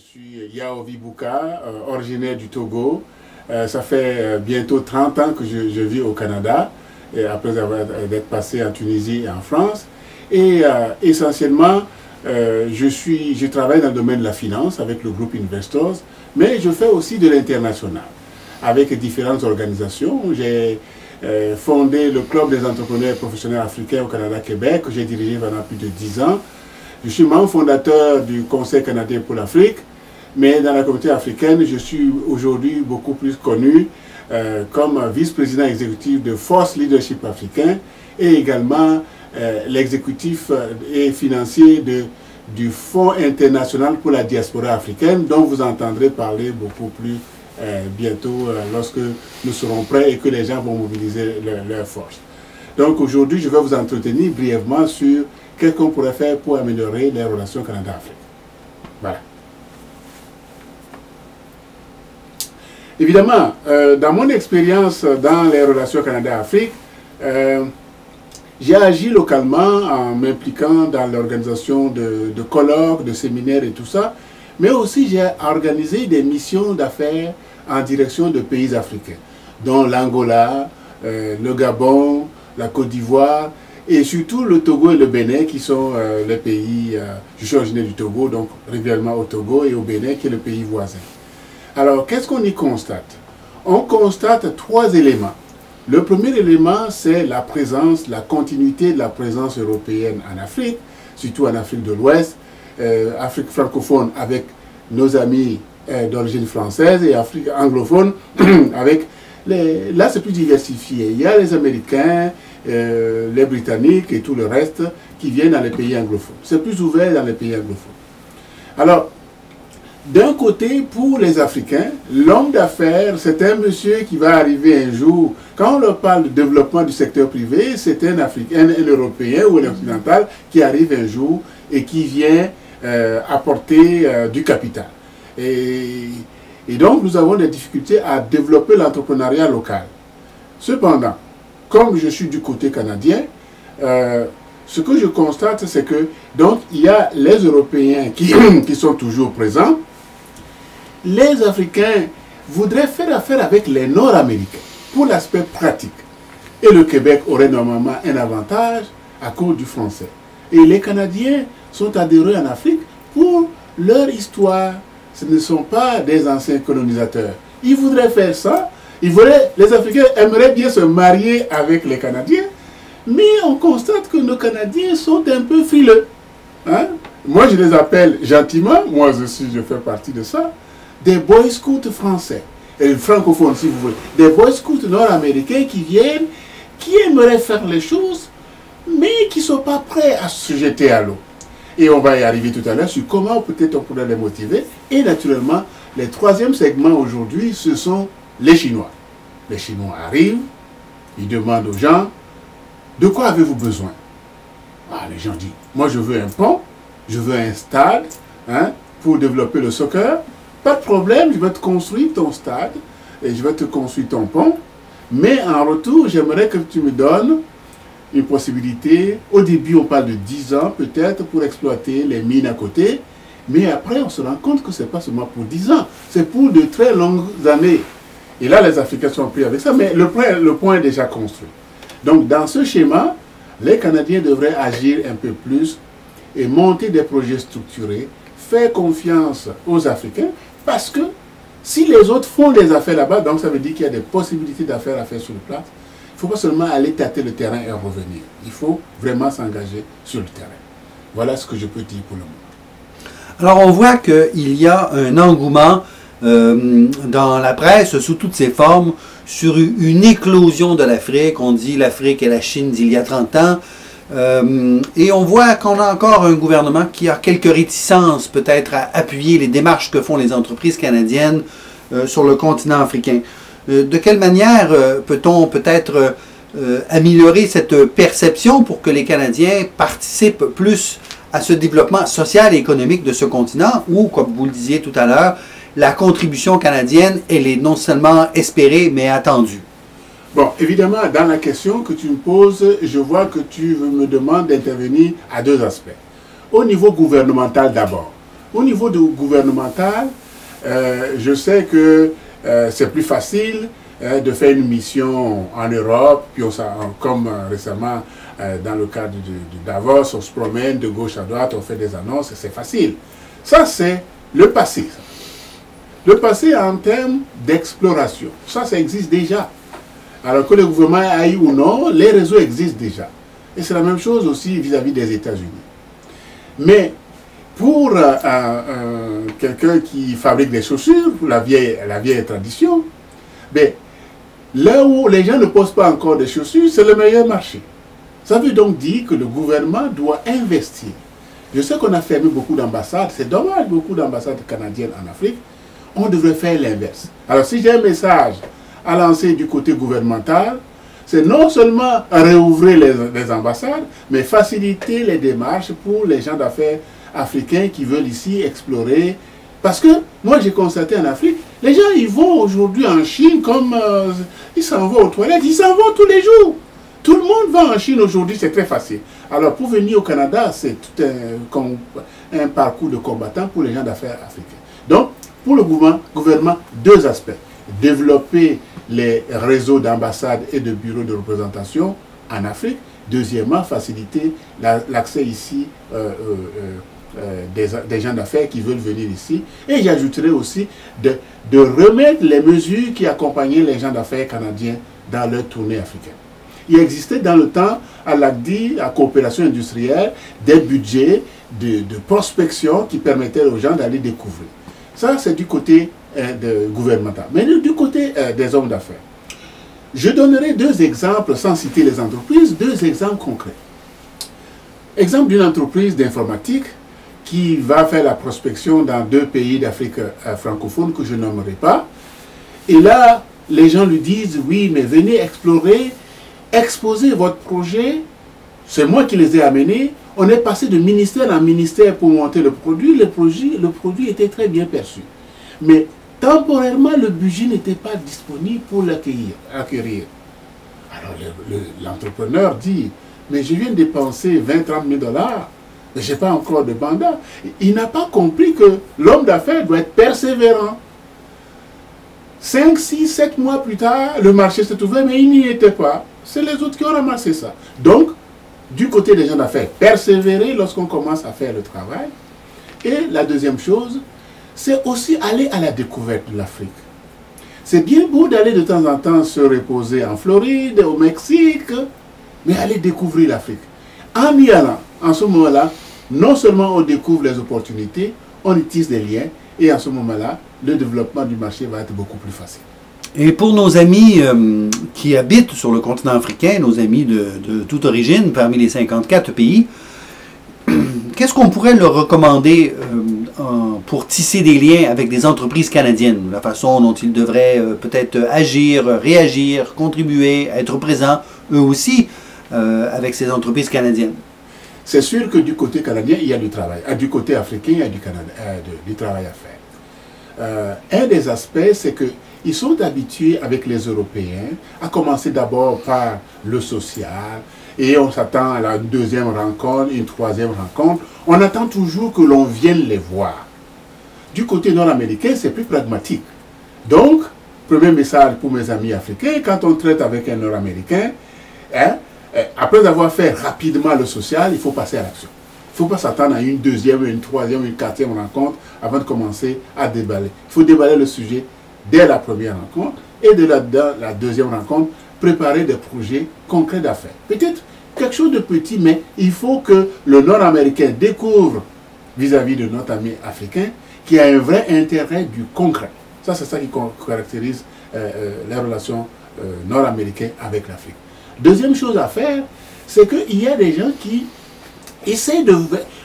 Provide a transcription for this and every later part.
suis Yao Vibuka, originaire du Togo. Ça fait bientôt 30 ans que je vis au Canada, et après d'être passé en Tunisie et en France. Et essentiellement, je travaille dans le domaine de la finance avec le groupe Investors, mais je fais aussi de l'international avec différentes organisations. J'ai fondé le Club des entrepreneurs professionnels africains au Canada-Québec, que j'ai dirigé pendant plus de 10 ans. Je suis membre fondateur du Conseil canadien pour l'Afrique, mais dans la communauté africaine, je suis aujourd'hui beaucoup plus connu comme vice-président exécutif de Force Leadership Africain et également l'exécutif et financier du Fonds international pour la diaspora africaine, dont vous entendrez parler beaucoup plus bientôt lorsque nous serons prêts et que les gens vont mobiliser leurs forces. Donc aujourd'hui, je vais vous entretenir brièvement sur qu'est-ce qu'on pourrait faire pour améliorer les relations Canada-Afrique. Voilà. Évidemment, dans mon expérience dans les relations Canada-Afrique, j'ai agi localement en m'impliquant dans l'organisation de colloques, de séminaires et tout ça, mais aussi j'ai organisé des missions d'affaires en direction de pays africains, dont l'Angola, le Gabon, la Côte d'Ivoire, et surtout le Togo et le Bénin qui sont les pays, je suis originaire du Togo, donc régulièrement au Togo et au Bénin qui est le pays voisin. Alors qu'est-ce qu'on y constate? On constate 3 éléments. Le premier élément, c'est la présence, la continuité de la présence européenne en Afrique, surtout en Afrique de l'Ouest, Afrique francophone avec nos amis d'origine française et Afrique anglophone avec là c'est plus diversifié. Il y a les Américains, les Britanniques et tout le reste qui viennent dans les pays anglophones. C'est plus ouvert dans les pays anglophones. Alors, d'un côté, pour les Africains, l'homme d'affaires, c'est un monsieur qui va arriver un jour. Quand on leur parle de développement du secteur privé, c'est un Africain, un Européen ou un Occidental qui arrive un jour et qui vient apporter du capital. Et donc, nous avons des difficultés à développer l'entrepreneuriat local. Cependant, comme je suis du côté canadien, ce que je constate, c'est que donc il y a les Européens qui sont toujours présents. Les Africains voudraient faire affaire avec les Nord-Américains pour l'aspect pratique. Et le Québec aurait normalement un avantage à cause du français. Et les Canadiens sont adhérés en Afrique pour leur histoire. Ce ne sont pas des anciens colonisateurs. Ils voudraient faire ça. Les Africains aimeraient bien se marier avec les Canadiens. Mais on constate que nos Canadiens sont un peu frileux. Hein? Moi, je les appelle gentiment, moi aussi je fais partie de ça, des boy scouts français, et francophones si vous voulez, des boy scouts nord-américains qui viennent, qui aimeraient faire les choses, mais qui ne sont pas prêts à se jeter à l'eau. Et on va y arriver tout à l'heure sur comment peut-être on pourrait les motiver. Et naturellement, le troisième segment aujourd'hui, ce sont les Chinois. Les Chinois arrivent, ils demandent aux gens, de quoi avez-vous besoin? Ah, les gens disent, moi je veux un pont, je veux un stade hein, pour développer le soccer. Pas de problème, je vais te construire ton stade et je vais te construire ton pont. Mais en retour, j'aimerais que tu me donnes une possibilité. Au début, on parle de 10 ans peut-être pour exploiter les mines à côté. Mais après, on se rend compte que ce n'est pas seulement pour 10 ans, c'est pour de très longues années. Et là, les Africains sont pris avec ça, mais le point est déjà construit. Donc, dans ce schéma, les Canadiens devraient agir un peu plus et monter des projets structurés, faire confiance aux Africains, parce que si les autres font des affaires là-bas, donc ça veut dire qu'il y a des possibilités d'affaires à faire sur le plat. Il ne faut pas seulement aller tâter le terrain et revenir. Il faut vraiment s'engager sur le terrain. Voilà ce que je peux dire pour le moment. Alors, on voit qu'il y a un engouement dans la presse, sous toutes ses formes, sur une éclosion de l'Afrique. On dit l'Afrique et la Chine d'il y a 30 ans. Et on voit qu'on a encore un gouvernement qui a quelques réticences peut-être à appuyer les démarches que font les entreprises canadiennes sur le continent africain. De quelle manière peut-on peut-être améliorer cette perception pour que les Canadiens participent plus à ce développement social et économique de ce continent où, comme vous le disiez tout à l'heure, la contribution canadienne, elle est non seulement espérée, mais attendue? Bon, évidemment, dans la question que tu me poses, je vois que tu me demandes d'intervenir à 2 aspects. Au niveau gouvernemental d'abord. Au niveau gouvernemental, je sais que c'est plus facile de faire une mission en Europe, puis comme récemment dans le cadre de Davos, on se promène de gauche à droite, on fait des annonces, c'est facile. Ça, c'est le passé. Le passé en termes d'exploration, ça existe déjà. Alors que le gouvernement aille ou non, les réseaux existent déjà. Et c'est la même chose aussi vis-à-vis des États-Unis. Mais pour quelqu'un qui fabrique des chaussures, la vieille tradition, ben, là où les gens ne posent pas encore des chaussures, c'est le meilleur marché. Ça veut donc dire que le gouvernement doit investir. Je sais qu'on a fermé beaucoup d'ambassades, c'est dommage, beaucoup d'ambassades canadiennes en Afrique. On devrait faire l'inverse. Alors si j'ai un message à lancer du côté gouvernemental, c'est non seulement réouvrir les ambassades, mais faciliter les démarches pour les gens d'affaires africains qui veulent ici explorer. Parce que moi j'ai constaté en Afrique, les gens ils vont aujourd'hui en Chine comme ils s'en vont aux toilettes, ils s'en vont tous les jours. Tout le monde va en Chine aujourd'hui, c'est très facile. Alors pour venir au Canada, c'est tout un parcours de combattant pour les gens d'affaires africains. Donc pour le gouvernement, deux aspects. Développer les réseaux d'ambassades et de bureaux de représentation en Afrique. Deuxièmement, faciliter l'accès ici des gens d'affaires qui veulent venir ici. Et j'ajouterai aussi de remettre les mesures qui accompagnaient les gens d'affaires canadiens dans leur tournée africaine. Il existait dans le temps, à l'ACDI, à coopération industrielle, des budgets de prospection qui permettaient aux gens d'aller découvrir. Ça, c'est du côté gouvernemental. Mais du côté des hommes d'affaires, je donnerai deux exemples, sans citer les entreprises, deux exemples concrets. Exemple d'une entreprise d'informatique qui va faire la prospection dans deux pays d'Afrique francophone que je nommerai pas. Et là, les gens lui disent, oui, mais venez explorer, exposez votre projet. C'est moi qui les ai amenés. On est passé de ministère en ministère pour monter le produit. Le produit était très bien perçu. Mais temporairement, le budget n'était pas disponible pour l'acquérir. Alors l'entrepreneur dit, mais je viens de dépenser 20-30 000 $, mais je n'ai pas encore de mandat. Il n'a pas compris que l'homme d'affaires doit être persévérant. 5, 6, 7 mois plus tard, le marché s'est ouvert, mais il n'y était pas. C'est les autres qui ont ramassé ça. Donc, du côté des gens d'affaires, persévérer lorsqu'on commence à faire le travail. Et la deuxième chose, c'est aussi aller à la découverte de l'Afrique. C'est bien beau d'aller de temps en temps se reposer en Floride, au Mexique, mais aller découvrir l'Afrique. En y allant, en ce moment-là, non seulement on découvre les opportunités, on y tisse des liens, et à ce moment-là, le développement du marché va être beaucoup plus facile. Et pour nos amis qui habitent sur le continent africain, nos amis de toute origine, parmi les 54 pays, qu'est-ce qu'on pourrait leur recommander pour tisser des liens avec des entreprises canadiennes? La façon dont ils devraient peut-être agir, réagir, contribuer, être présents, eux aussi, avec ces entreprises canadiennes? C'est sûr que du côté canadien, il y a du travail. Du côté africain, il y a du travail à faire. Un des aspects, c'est qu'ils sont habitués avec les Européens à commencer d'abord par le social, et on s'attend à la deuxième rencontre, une troisième rencontre. On attend toujours que l'on vienne les voir. Du côté nord-américain, c'est plus pragmatique. Donc, premier message pour mes amis africains, quand on traite avec un nord-américain, après avoir fait rapidement le social, il faut passer à l'action. Il ne faut pas s'attendre à une deuxième, une troisième, une quatrième rencontre avant de commencer à déballer. Il faut déballer le sujet dès la première rencontre et de la deuxième rencontre, préparer des projets concrets d'affaires. Peut-être quelque chose de petit, mais il faut que le Nord-Américain découvre vis-à-vis de notre ami africain qu'il y a un vrai intérêt du concret. Ça, c'est ça qui caractérise les relations nord-américaines avec l'Afrique. Deuxième chose à faire, c'est qu'il y a des gens qui essayent de...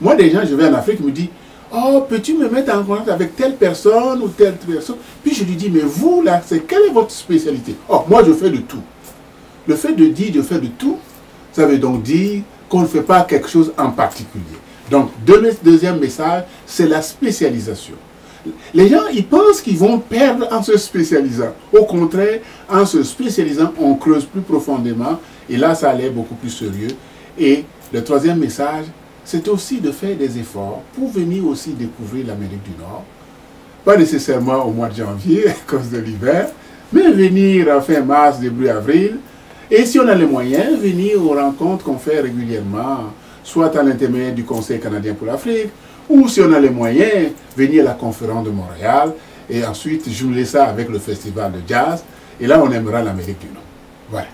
Moi, des gens, je vais en Afrique, me disent, oh, peux-tu me mettre en contact avec telle personne ou telle personne? Puis je lui dis, mais vous, là, quelle est votre spécialité? Oh, moi, je fais de tout. Le fait de dire je fais de tout, ça veut donc dire qu'on ne fait pas quelque chose en particulier. Donc, deuxième message, c'est la spécialisation. Les gens, ils pensent qu'ils vont perdre en se spécialisant. Au contraire, en se spécialisant, on creuse plus profondément. Et là, ça a l'air beaucoup plus sérieux. Et le troisième message, c'est aussi de faire des efforts pour venir aussi découvrir l'Amérique du Nord. Pas nécessairement au mois de janvier, à cause de l'hiver, mais venir en fin mars, début avril. Et si on a les moyens, venir aux rencontres qu'on fait régulièrement, soit à l'intermédiaire du Conseil canadien pour l'Afrique, ou si on a les moyens, venir à la conférence de Montréal, et ensuite jouer ça avec le festival de jazz. Et là, on aimera l'Amérique du Nord. Voilà.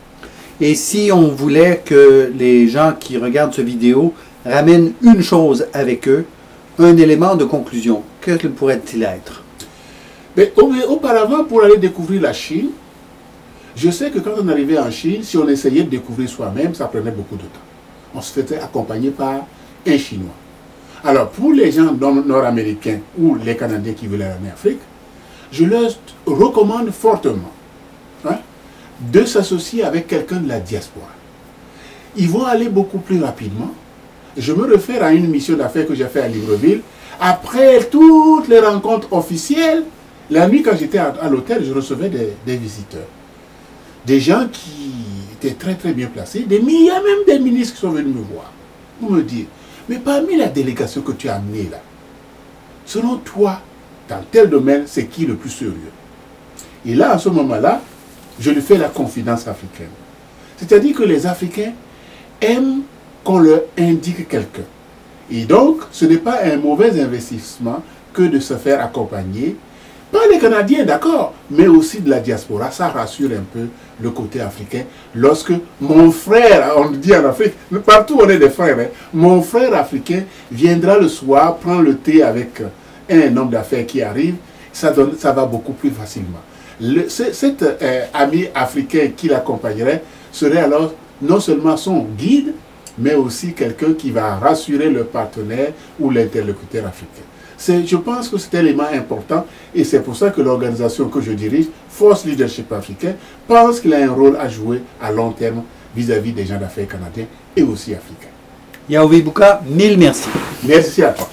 Et si on voulait que les gens qui regardent cette vidéo ramènent une chose avec eux, un élément de conclusion, que pourrait-il être? Mais auparavant, pour aller découvrir la Chine, je sais que quand on arrivait en Chine, si on essayait de découvrir soi-même, ça prenait beaucoup de temps. On se faisait accompagner par un Chinois. Alors, pour les gens nord-américains ou les Canadiens qui veulent aller en Afrique, je leur recommande fortement de s'associer avec quelqu'un de la diaspora. Ils vont aller beaucoup plus rapidement. Je me réfère à une mission d'affaires que j'ai faite à Libreville. Après toutes les rencontres officielles, la nuit quand j'étais à l'hôtel, je recevais des visiteurs. Des gens qui étaient très très bien placés. Il y a même des ministres qui sont venus me voir. Pour me dire, mais parmi la délégation que tu as amenée là, selon toi, dans tel domaine, c'est qui le plus sérieux? Et là, à ce moment-là, je lui fais la confidence africaine. C'est-à-dire que les Africains aiment qu'on leur indique quelqu'un. Et donc, ce n'est pas un mauvais investissement que de se faire accompagner par les Canadiens, d'accord, mais aussi de la diaspora. Ça rassure un peu le côté africain. Lorsque mon frère, on dit en Afrique, partout on est des frères, hein, mon frère africain viendra le soir, prend le thé avec un homme d'affaires qui arrive, ça va beaucoup plus facilement. Cet ami africain qui l'accompagnerait serait alors non seulement son guide, mais aussi quelqu'un qui va rassurer le partenaire ou l'interlocuteur africain. Je pense que c'est un élément important et c'est pour ça que l'organisation que je dirige, Force Leadership Africain, pense qu'il a un rôle à jouer à long terme vis-à-vis des gens d'affaires canadiens et aussi africains. Yaoundé Bouka, mille merci. Merci à toi.